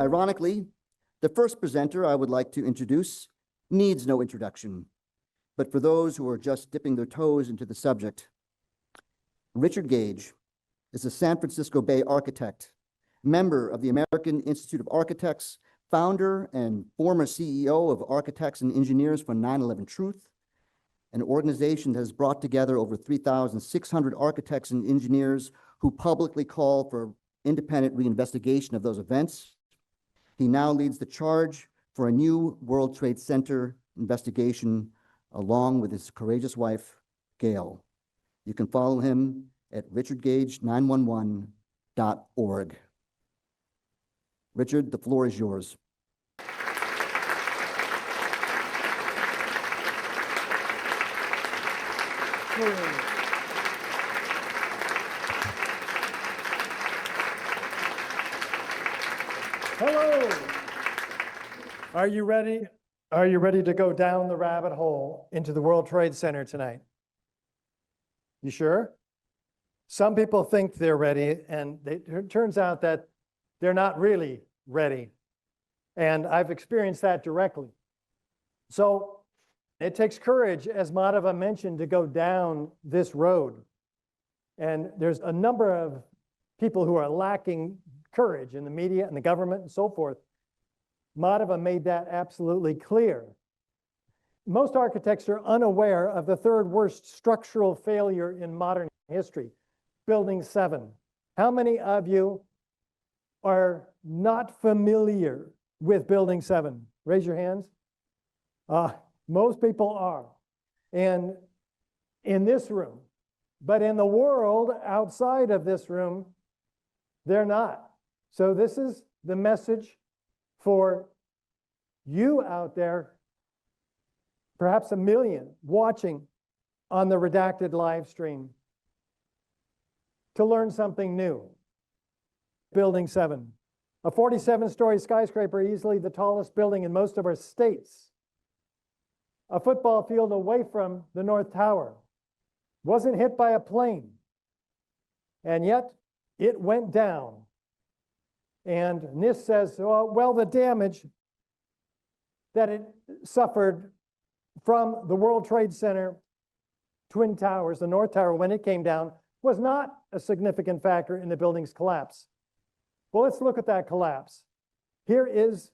Ironically, the first presenter I would like to introduce needs no introduction, but for those who are just dipping their toes into the subject, Richard Gage is a San Francisco Bay architect, member of the American Institute of Architects, founder and former CEO of Architects and Engineers for 9/11 Truth, an organization that has brought together over 3,600 architects and engineers who publicly call for independent reinvestigation of those events. He now leads the charge for a new World Trade Center investigation along with his courageous wife, Gail. You can follow him at richardgage911.org. Richard, the floor is yours. Hello. Are you ready? Are you ready to go down the rabbit hole into the World Trade Center tonight? You sure? Some people think they're ready, and it turns out that they're not really ready. And I've experienced that directly. So it takes courage, as Madhava mentioned, to go down this road. And there's a number of people who are lacking courage in the media and the government and so forth. Madhava made that absolutely clear. Most architects are unaware of the third worst structural failure in modern history, Building 7. How many of you are not familiar with Building 7? Raise your hands. Most people are. And in this room, but in the world outside of this room, they're not. So this is the message for you out there, perhaps a million watching on the redacted live stream, to learn something new. Building 7, a 47-story skyscraper, easily the tallest building in most of our states. A football field away from the North Tower. Wasn't hit by a plane. And yet it went down. And NIST says, well, the damage that it suffered from the World Trade Center Twin Towers, the North Tower, when it came down, was not a significant factor in the building's collapse. Well, let's look at that collapse. Here is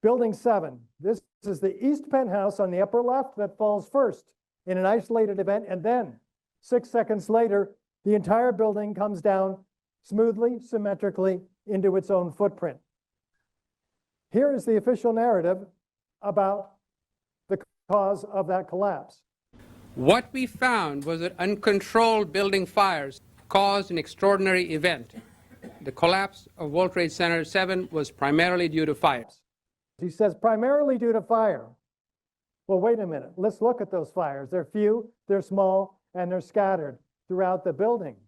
Building 7. This is the east penthouse on the upper left that falls first in an isolated event, and then 6 seconds later, the entire building comes down smoothly, symmetrically into its own footprint. Here is the official narrative about the cause of that collapse. What we found was that uncontrolled building fires caused an extraordinary event. The collapse of World Trade Center 7 was primarily due to fires. He says primarily due to fire. Well, wait a minute. Let's look at those fires. They're few, they're small, and they're scattered throughout the building.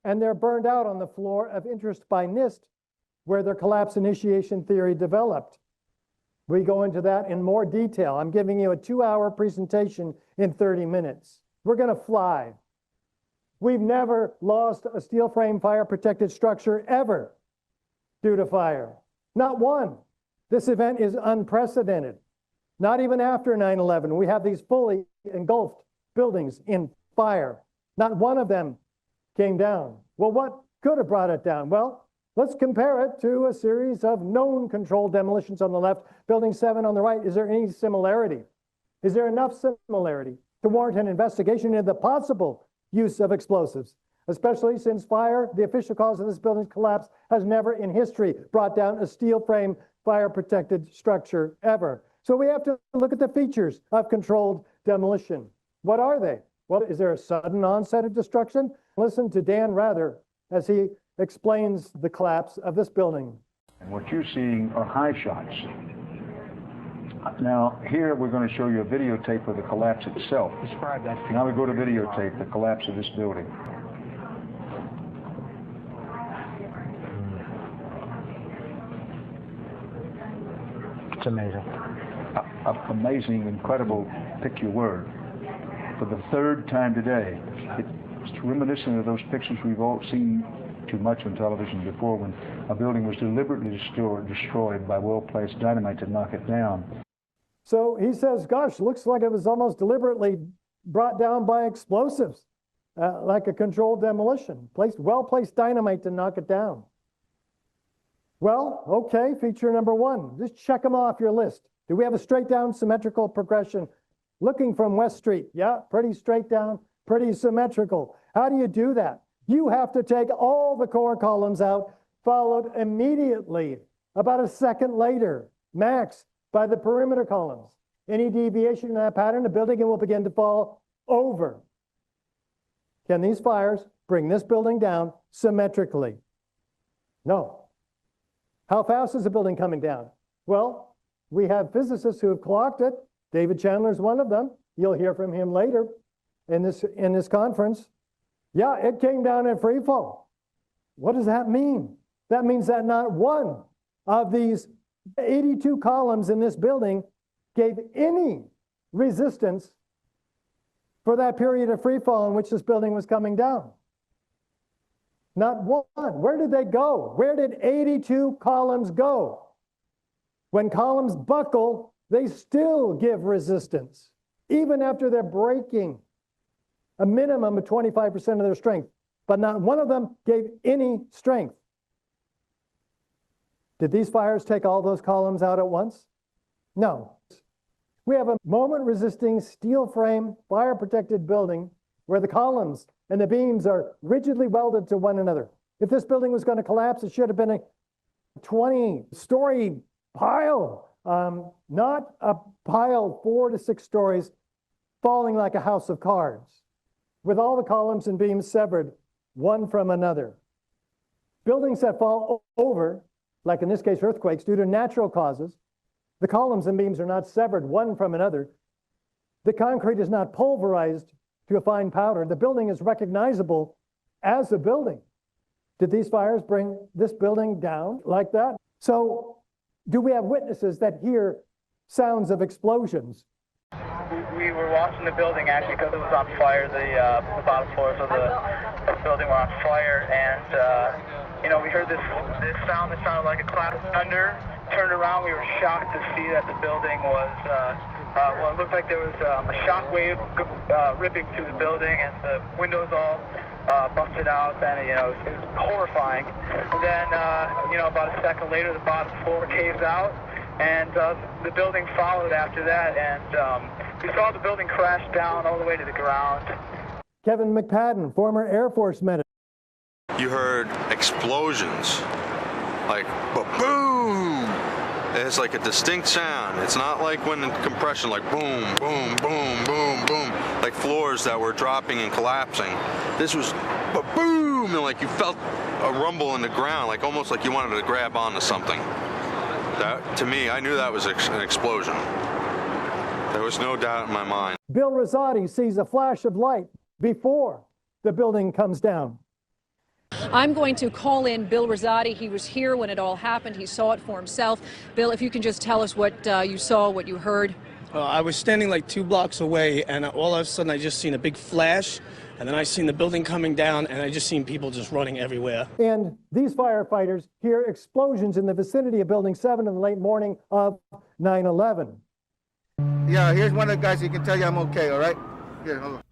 And they're burned out on the floor of interest by NIST, where their collapse initiation theory developed. We go into that in more detail. I'm giving you a 2-hour presentation in 30 minutes. We're going to fly. We've never lost a steel frame fire protected structure ever due to fire. Not one. This event is unprecedented. Not even after 9/11, we have these fully engulfed buildings in fire. Not one of them came down. Well, what could have brought it down? Well, let's compare it to a series of known controlled demolitions on the left, Building 7 on the right. Is there any similarity? Is there enough similarity to warrant an investigation into the possible use of explosives? Especially since fire, the official cause of this building's collapse, has never in history brought down a steel frame fire-protected structure ever. So we have to look at the features of controlled demolition. What are they? Well, is there a sudden onset of destruction? Listen to Dan Rather as he explains the collapse of this building. And what you're seeing are high shots. Now, here we're going to show you a videotape of the collapse itself. Describe that. Now we go to videotape, the collapse of this building. It's amazing. Amazing, incredible, pick your word. For the third time today, it's reminiscent of those pictures we've all seen too much on television before when a building was deliberately destroyed by well-placed dynamite to knock it down. So he says, gosh, looks like it was almost deliberately brought down by explosives, like a controlled demolition. Well-placed dynamite to knock it down. Well, okay, feature number one. Just check them off your list. Do we have a straight down symmetrical progression? Looking from West Street. Yeah, pretty straight down, pretty symmetrical. How do you do that? You have to take all the core columns out, followed immediately, about a second later, max, by the perimeter columns. Any deviation in that pattern, the building will begin to fall over. Can these fires bring this building down symmetrically? No. How fast is the building coming down? Well, we have physicists who have clocked it. David Chandler is one of them. You'll hear from him later in this conference. Yeah, it came down in free fall. What does that mean? That means that not one of these 82 columns in this building gave any resistance for that period of free fall in which this building was coming down. Not one. Where did they go? Where did 82 columns go? When columns buckle, they still give resistance, even after they're breaking a minimum of 25% of their strength. But not one of them gave any strength. Did these fires take all those columns out at once? No. We have a moment-resisting steel frame, fire-protected building where the columns and the beams are rigidly welded to one another. If this building was going to collapse, it should have been a 20-story pile, not a pile 4 to 6 stories falling like a house of cards, with all the columns and beams severed one from another. Buildings that fall over, like in this case earthquakes, due to natural causes, the columns and beams are not severed one from another. The concrete is not pulverized to a fine powder. The building is recognizable as a building. Did these fires bring this building down like that? So do we have witnesses that hear sounds of explosions? We were watching the building actually because it was on fire. The bottom floors of the building were on fire, and we heard this sound that sounded like a cloud of thunder. Turned around, we were shocked to see that the building was, it looked like there was a shock wave ripping through the building, and the windows all busted out, and it was horrifying. And then, about a second later, the bottom floor caves out, and the building followed after that, and we saw the building crash down all the way to the ground. Kevin McPadden, former Air Force medic. You heard explosions, like boom. It's like a distinct sound. It's not like when in compression, like boom, boom, boom, boom, boom, like floors that were dropping and collapsing. This was boom, and like you felt a rumble in the ground, like almost like you wanted to grab onto something. That, to me, I knew that was an explosion. There was no doubt in my mind. Bill Rosati sees a flash of light before the building comes down. I'm going to call in Bill Rosati. He was here when it all happened. He saw it for himself. Bill, if you can just tell us what you saw, what you heard. I was standing like 2 blocks away, and all of a sudden I just seen a big flash, and then I seen the building coming down, and I just seen people just running everywhere. And these firefighters hear explosions in the vicinity of Building 7 in the late morning of 9/11. Yeah, here's one of the guys who can tell you I'm okay, all right? Here, hold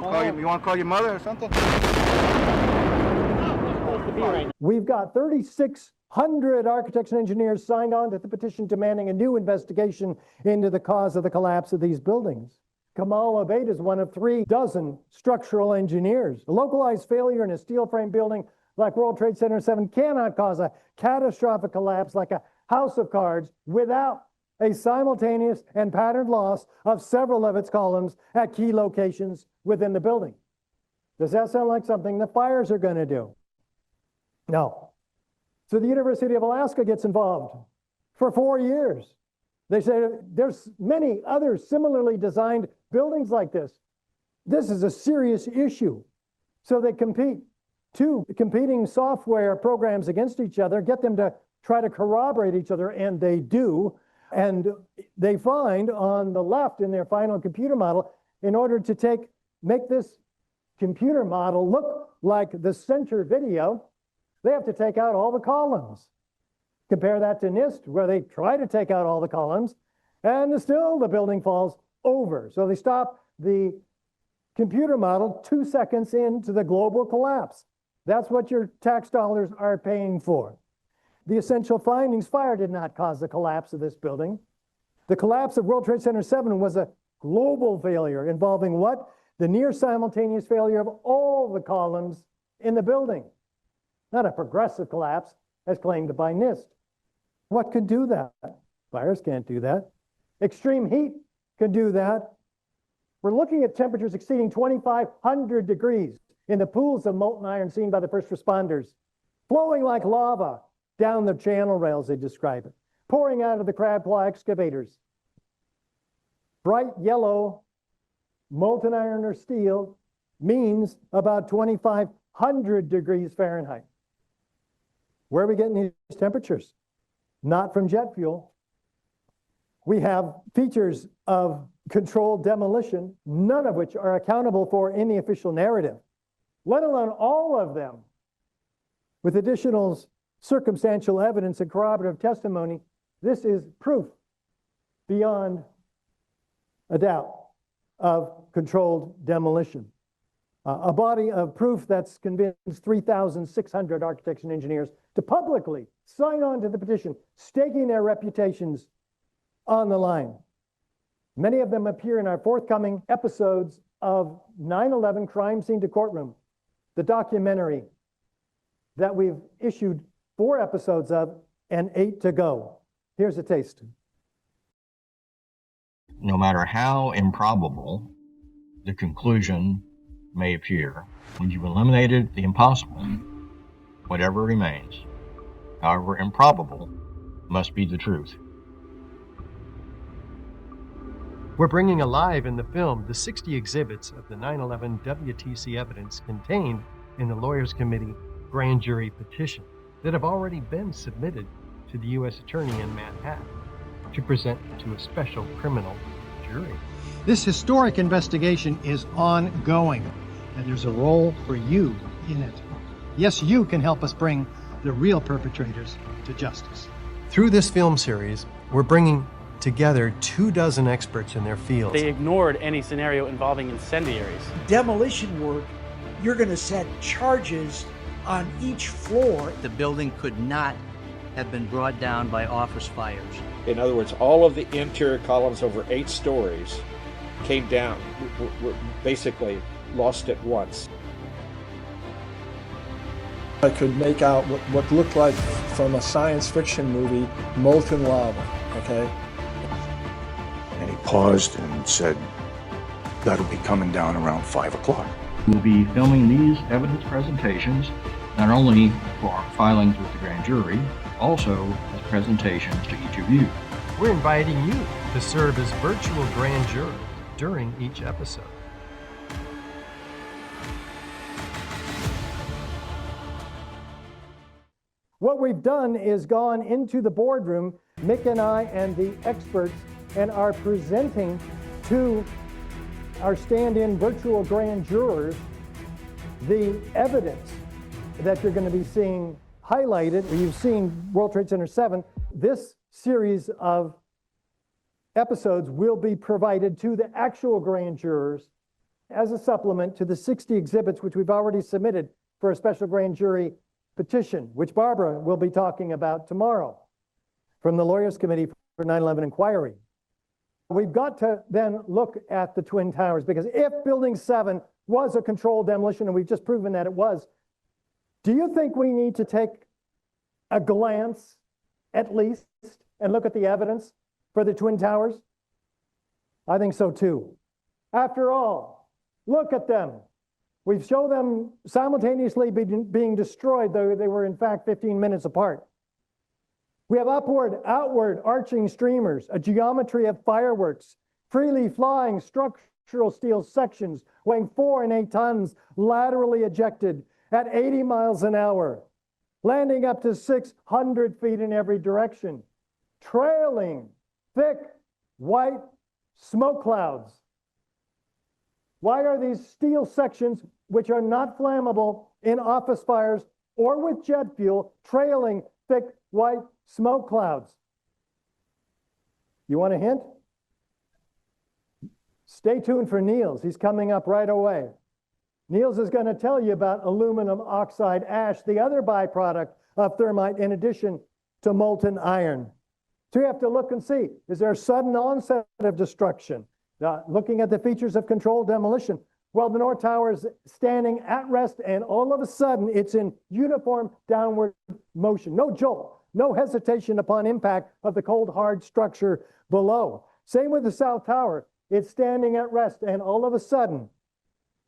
on. You want to call your mother or something? We've got 3,600 architects and engineers signed on to the petition demanding a new investigation into the cause of the collapse of these buildings. Kamal Obeid is one of 36 structural engineers. A localized failure in a steel frame building like World Trade Center 7 cannot cause a catastrophic collapse like a house of cards without a simultaneous and patterned loss of several of its columns at key locations within the building. Does that sound like something the fires are going to do? No. So the University of Alaska gets involved for 4 years. They say there's many other similarly designed buildings like this. This is a serious issue. So they compete. 2 competing software programs against each other, get them to try to corroborate each other, and they do. And they find on the left in their final computer model, in order to make this computer model look like the center video, they have to take out all the columns. Compare that to NIST, where they try to take out all the columns, and still the building falls over. So they stop the computer model 2 seconds into the global collapse. That's what your tax dollars are paying for. The essential findings: fire did not cause the collapse of this building. The collapse of World Trade Center 7 was a global failure involving what? The near simultaneous failure of all the columns in the building. Not a progressive collapse as claimed by NIST. What could do that? Fires can't do that. Extreme heat can do that. We're looking at temperatures exceeding 2,500 degrees in the pools of molten iron seen by the first responders, flowing like lava down the channel rails, they describe it, pouring out of the crab claw excavators. Bright yellow molten iron or steel means about 2,500 degrees Fahrenheit. Where are we getting these temperatures? Not from jet fuel. We have features of controlled demolition, none of which are accountable for in the official narrative, let alone all of them. With additional circumstantial evidence and corroborative testimony, this is proof beyond a doubt of controlled demolition. A body of proof that's convinced 3,600 architects and engineers to publicly sign on to the petition, staking their reputations on the line. Many of them appear in our forthcoming episodes of 9/11 Crime Scene to Courtroom, the documentary that we've issued 4 episodes of and 8 to go. Here's a taste. No matter how improbable the conclusion may appear, when you've eliminated the impossible, whatever remains, however improbable, must be the truth. We're bringing alive in the film the 60 exhibits of the 9/11 WTC evidence contained in the Lawyers Committee grand jury petition that have already been submitted to the U.S. Attorney in Manhattan to present to a special criminal jury. This historic investigation is ongoing, and there's a role for you in it. Yes, you can help us bring the real perpetrators to justice. Through this film series, we're bringing together 24 experts in their fields. They ignored any scenario involving incendiaries. Demolition work, you're going to set charges on each floor. The building could not have been brought down by office fires. In other words, all of the interior columns over 8 stories came down, were basically lost at once. I could make out what looked like from a science fiction movie, molten lava, okay? And he paused and said, that'll be coming down around 5 o'clock. We'll be filming these evidence presentations not only for our filings with the grand jury, also as presentations to each of you. We're inviting you to serve as virtual grand jurors during each episode. What we've done is gone into the boardroom, Mick and I and the experts, and are presenting to our stand-in virtual grand jurors the evidence that you're going to be seeing highlighted. You've seen World Trade Center 7. This series of episodes will be provided to the actual grand jurors as a supplement to the 60 exhibits which we've already submitted for a special grand jury petition, which Barbara will be talking about tomorrow from the Lawyers Committee for 9/11 Inquiry. We've got to then look at the Twin Towers, because if Building 7 was a controlled demolition, and we've just proven that it was, do you think we need to take a glance at least and look at the evidence for the Twin Towers? I think so too. After all, look at them. We've shown them simultaneously being destroyed, though they were in fact 15 minutes apart. We have upward, outward arching streamers, a geometry of fireworks, freely flying structural steel sections weighing 4 and 8 tons, laterally ejected at 80 miles an hour, landing up to 600 feet in every direction, trailing thick white smoke clouds. Why are these steel sections which are not flammable in office fires or with jet fuel, trailing thick white smoke clouds. You want a hint? Stay tuned for Niels. He's coming up right away. Niels is going to tell you about aluminum oxide ash, the other byproduct of thermite, in addition to molten iron. So you have to look and see, is there a sudden onset of destruction? Looking at the features of controlled demolition. Well, the North Tower is standing at rest, and all of a sudden, it's in uniform downward motion. No jolt, no hesitation upon impact of the cold, hard structure below. Same with the South Tower. It's standing at rest, and all of a sudden,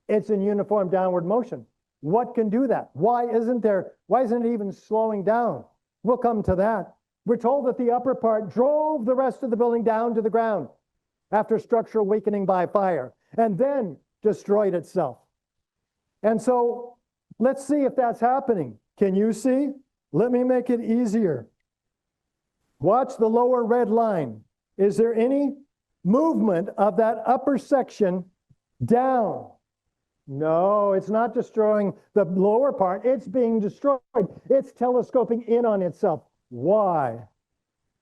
it's in uniform downward motion. What can do that? Why isn't it even slowing down? We'll come to that. We're told that the upper part drove the rest of the building down to the ground after structural weakening by fire, and then destroyed itself. And so let's see if that's happening. Can you see? Let me make it easier. Watch the lower red line. Is there any movement of that upper section down? No, it's not destroying the lower part. It's being destroyed. It's telescoping in on itself. Why?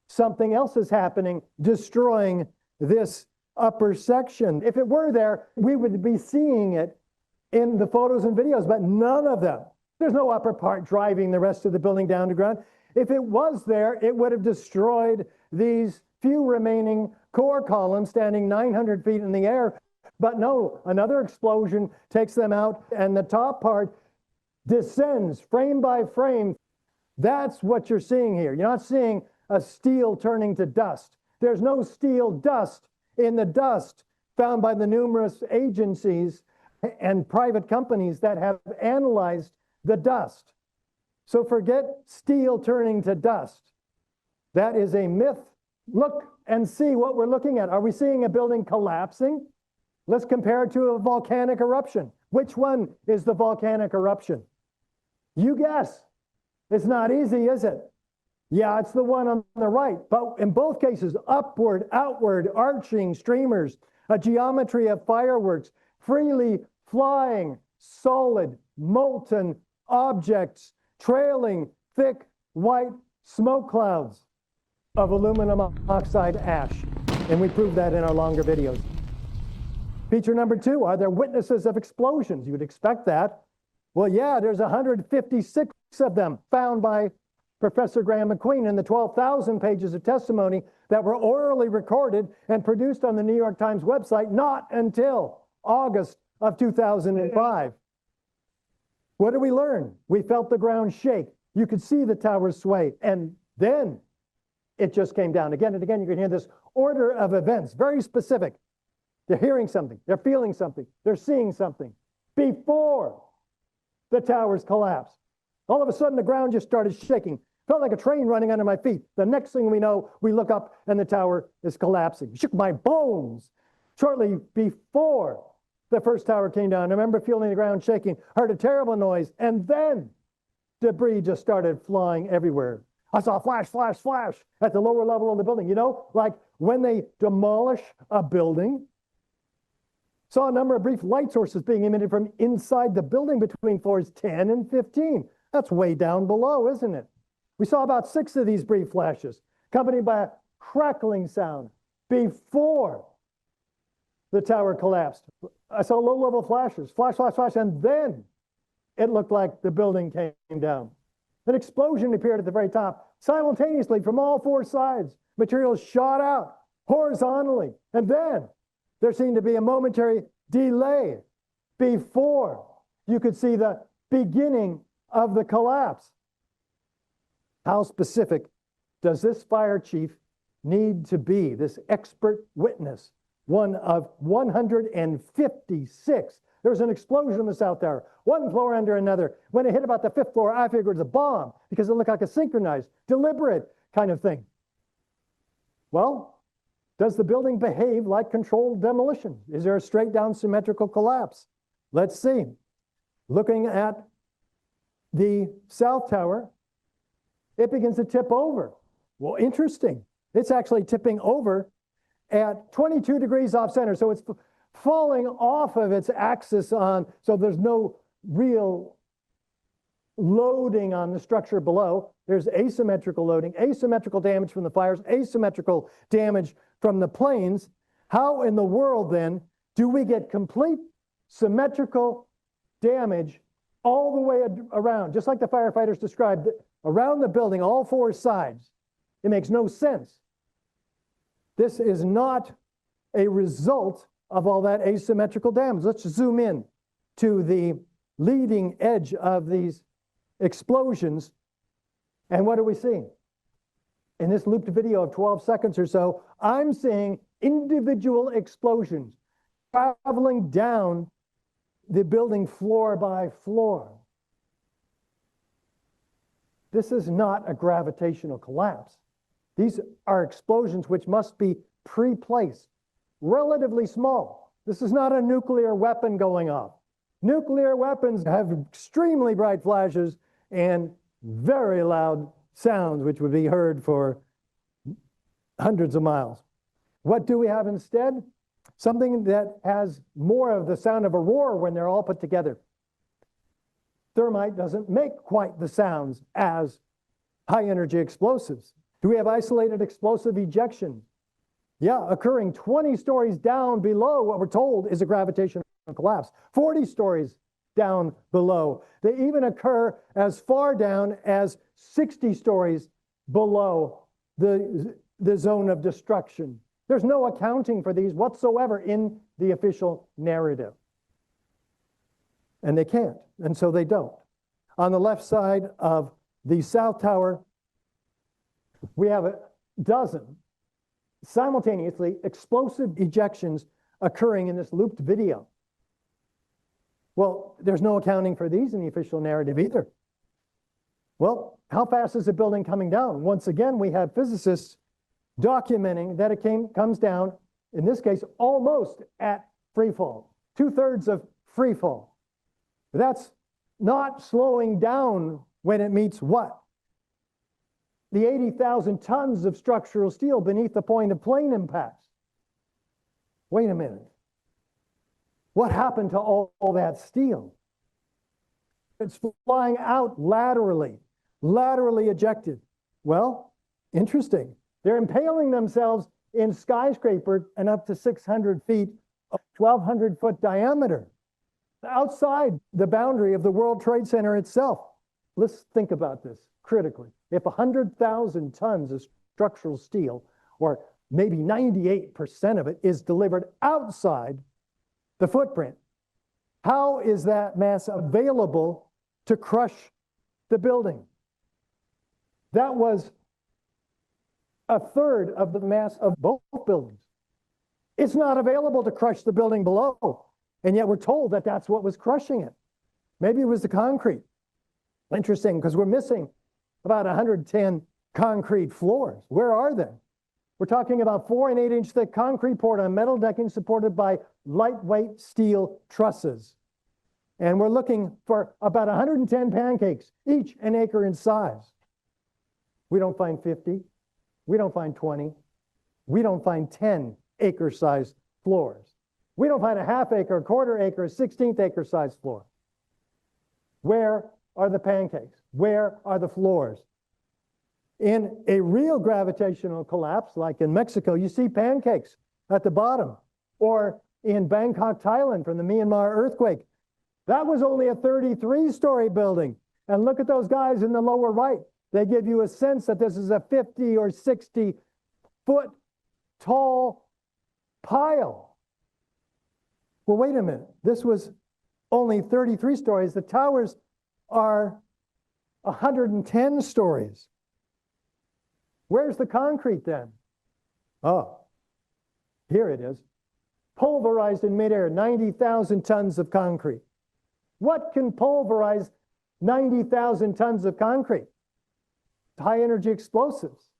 Something else is happening, destroying this upper section. If it were there, we would be seeing it in the photos and videos, but none of them. There's no upper part driving the rest of the building down to ground. If it was there, it would have destroyed these few remaining core columns standing 900 feet in the air. But no, another explosion takes them out, and the top part descends frame by frame. That's what you're seeing here. You're not seeing a steel turning to dust. There's no steel dust in the dust found by the numerous agencies and private companies that have analyzed the dust. So forget steel turning to dust. That is a myth. Look and see what we're looking at. Are we seeing a building collapsing? Let's compare it to a volcanic eruption. Which one is the volcanic eruption? You guess. It's not easy, is it? Yeah, it's the one on the right. But in both cases, upward, outward, arching streamers, a geometry of fireworks, freely flying, solid, molten objects, trailing thick white smoke clouds of aluminum oxide ash. And we proved that in our longer videos. Feature number 2, are there witnesses of explosions? You would expect that. Well, yeah, there's 156 of them found by Professor Graham McQueen in the 12,000 pages of testimony that were orally recorded and produced on the New York Times website not until August of 2005. What did we learn? We felt the ground shake. You could see the towers sway, and then it just came down. Again and again, you can hear this order of events, very specific. They're hearing something, they're feeling something, they're seeing something before the towers collapsed. All of a sudden, the ground just started shaking. Felt like a train running under my feet. The next thing we know, we look up and the tower is collapsing. Shook my bones. Shortly before the first tower came down, I remember feeling the ground shaking, heard a terrible noise, and then debris just started flying everywhere. I saw flash, flash, flash at the lower level of the building. You know, like when they demolish a building. Saw a number of brief light sources being emitted from inside the building between floors 10 and 15. That's way down below, isn't it? We saw about 6 of these brief flashes, accompanied by a crackling sound before the tower collapsed. I saw low-level flashes, flash, flash, flash, and then it looked like the building came down. An explosion appeared at the very top, simultaneously from all 4 sides. Materials shot out horizontally, and then there seemed to be a momentary delay before you could see the beginning of the collapse. How specific does this fire chief need to be, this expert witness, one of 156? There was an explosion in the South Tower, one floor under another. When it hit about the 5th floor, I figured it was a bomb because it looked like a synchronized, deliberate kind of thing. Well, does the building behave like controlled demolition? Is there a straight down symmetrical collapse? Let's see. Looking at the South Tower, it begins to tip over. Well, interesting. It's actually tipping over at 22 degrees off center. So it's falling off of its axis so there's no real loading on the structure below. There's asymmetrical loading, asymmetrical damage from the fires, asymmetrical damage from the planes. How in the world then do we get complete symmetrical damage all the way around, just like the firefighters described, around the building, all four sides? It makes no sense. This is not a result of all that asymmetrical damage. Let's zoom in to the leading edge of these explosions. And what are we seeing? In this looped video of 12 seconds or so, I'm seeing individual explosions traveling down the building floor by floor. This is not a gravitational collapse. These are explosions which must be pre-placed, relatively small. This is not a nuclear weapon going off. Nuclear weapons have extremely bright flashes and very loud sounds, which would be heard for hundreds of miles. What do we have instead? Something that has more of the sound of a roar when they're all put together. Thermite doesn't make quite the sounds as high energy explosives. Do we have isolated explosive ejection? Yeah, occurring 20 stories down below what we're told is a gravitational collapse, 40 stories down below. They even occur as far down as 60 stories below the zone of destruction. There's no accounting for these whatsoever in the official narrative. And they can't, and so they don't. On the left side of the South Tower, we have a dozen simultaneously explosive ejections occurring in this looped video. Well, there's no accounting for these in the official narrative either. Well, how fast is the building coming down? Once again, we have physicists documenting that it comes down, in this case, almost at free fall, 2/3 of free fall. That's not slowing down when it meets what? The 80,000 tons of structural steel beneath the point of plane impacts. Wait a minute. What happened to all that steel? It's flying out laterally ejected. Well, interesting. They're impaling themselves in skyscraper and up to 600 feet, 1,200 foot diameter, outside the boundary of the World Trade Center itself. Let's think about this critically. If 100,000 tons of structural steel, or maybe 98% of it, is delivered outside the footprint, how is that mass available to crush the building? That was 1/3 of the mass of both buildings. It's not available to crush the building below, and yet we're told that that's what was crushing it. Maybe it was the concrete. Interesting, because we're missing about 110 concrete floors. Where are they? We're talking about 4 and 8-inch thick concrete poured on metal decking supported by lightweight steel trusses. And we're looking for about 110 pancakes, each an acre in size. We don't find 50. We don't find 20. We don't find 10 acre-sized floors. We don't find a half acre, a quarter acre, a 16th acre-sized floor. Where are the pancakes? Where are the floors? In a real gravitational collapse, like in Mexico, you see pancakes at the bottom. Or in Bangkok, Thailand, from the Myanmar earthquake. That was only a 33-story building. And look at those guys in the lower right. They give you a sense that this is a 50 or 60 foot tall pile. Well, wait a minute. This was only 33 stories. The towers are 110 stories. Where's the concrete then? Oh, here it is. Pulverized in midair, 90,000 tons of concrete. What can pulverize 90,000 tons of concrete? High energy explosives.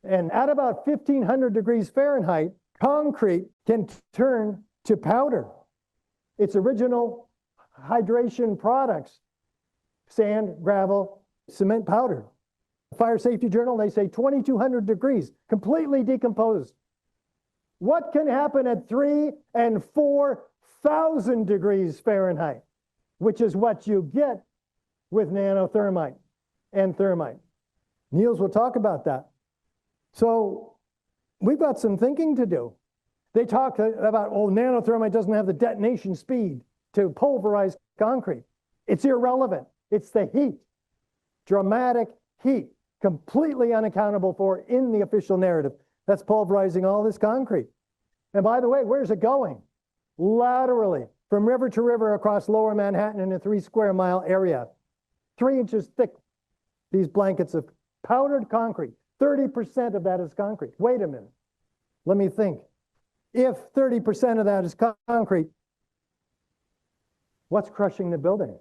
And at about 1,500 degrees Fahrenheit, concrete can turn to powder. Its original hydration products, sand, gravel, cement powder. Fire Safety Journal, they say 2,200 degrees, completely decomposed. What can happen at 3 and 4,000 degrees Fahrenheit, which is what you get with nanothermite and thermite. Niels will talk about that. So we've got some thinking to do. They talk about, oh, nanothermite doesn't have the detonation speed to pulverize concrete. It's irrelevant. It's the heat, dramatic heat, completely unaccountable for in the official narrative. That's pulverizing all this concrete. And by the way, where's it going? Laterally, from river to river across lower Manhattan in a 3 square mile area. 3 inches thick, these blankets of powdered concrete. 30% of that is concrete. Wait a minute. Let me think. If 30% of that is concrete, what's crushing the building?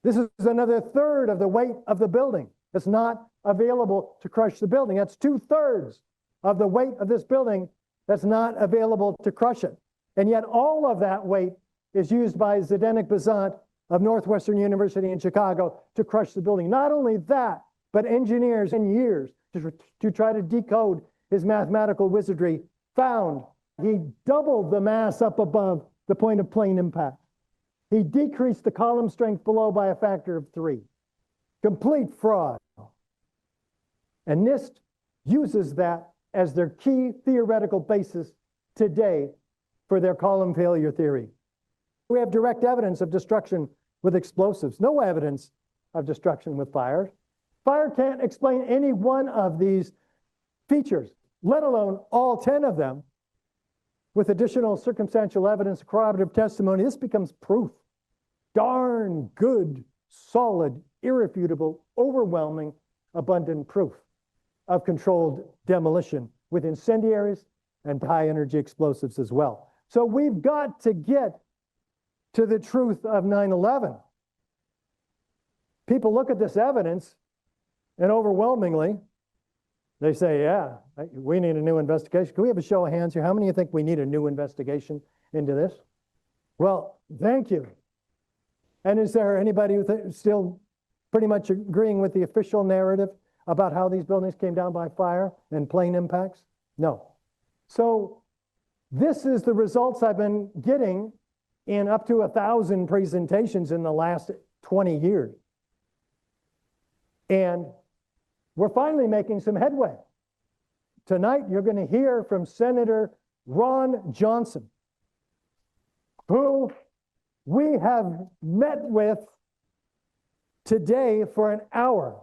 This is another third of the weight of the building that's not available to crush the building. That's 2/3 of the weight of this building that's not available to crush it. And yet all of that weight is used by Zdeněk Bazant of Northwestern University in Chicago to crush the building. Not only that, but engineers in years to try to decode his mathematical wizardry found he doubled the mass up above the point of plane impact. He decreased the column strength below by a factor of 3. Complete fraud. And NIST uses that as their key theoretical basis today for their column failure theory. We have direct evidence of destruction with explosives, no evidence of destruction with fire. Fire can't explain any one of these features, let alone all 10 of them. With additional circumstantial evidence, corroborative testimony, this becomes proof. Darn good, solid, irrefutable, overwhelming, abundant proof of controlled demolition with incendiaries and high energy explosives as well. So we've got to get to the truth of 9/11. People look at this evidence and overwhelmingly they say, yeah, we need a new investigation. Can we have a show of hands here? How many of you think we need a new investigation into this? Well, thank you. And is there anybody who still pretty much agreeing with the official narrative about how these buildings came down by fire and plane impacts? No. So this is the results I've been getting in up to 1,000 presentations in the last 20 years. And we're finally making some headway. Tonight, you're going to hear from Senator Ron Johnson, who we have met with today for an hour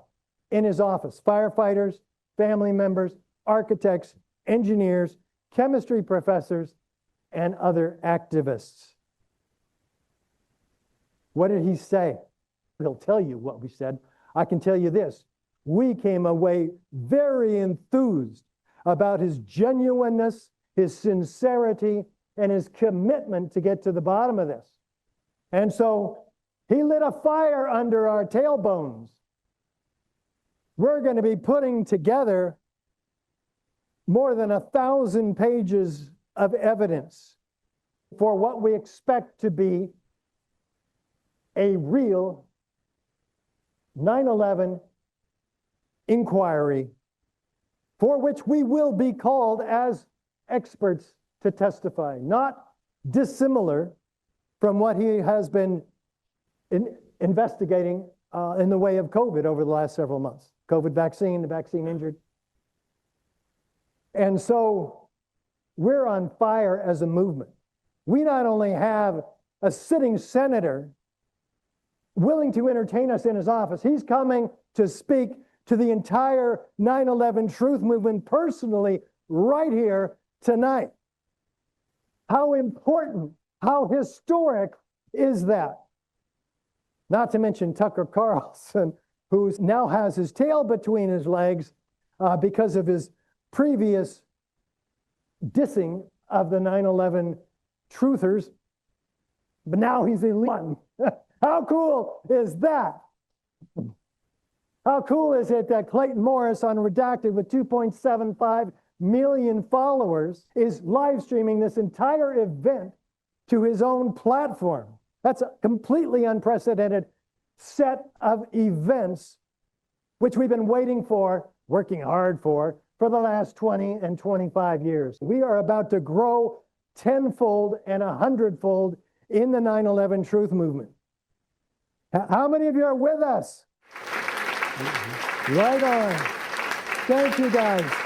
in his office. Firefighters, family members, architects, engineers, chemistry professors, and other activists. What did he say? He'll tell you what we said. I can tell you this. We came away very enthused about his genuineness, his sincerity, and his commitment to get to the bottom of this. And so he lit a fire under our tailbones. We're going to be putting together more than 1,000 pages of evidence for what we expect to be a real 9/11 inquiry for which we will be called as experts to testify, not dissimilar from what he has been investigating in the way of COVID over the last several months. COVID vaccine, the vaccine injured. And so we're on fire as a movement. We not only have a sitting senator willing to entertain us in his office, he's coming to speak to the entire 9/11 truth movement personally right here tonight. How important, how historic is that? Not to mention Tucker Carlson, who now has his tail between his legs because of his previous dissing of the 9/11 truthers, but now he's the one. How cool is that? How cool is it that Clayton Morris on Redacted with 2.75 million followers is live streaming this entire event to his own platform? That's a completely unprecedented set of events which we've been waiting for, working hard for for the last 20 and 25 years. We are about to grow tenfold and 100-fold in the 9/11 truth movement. How many of you are with us? Right on. Thank you, guys.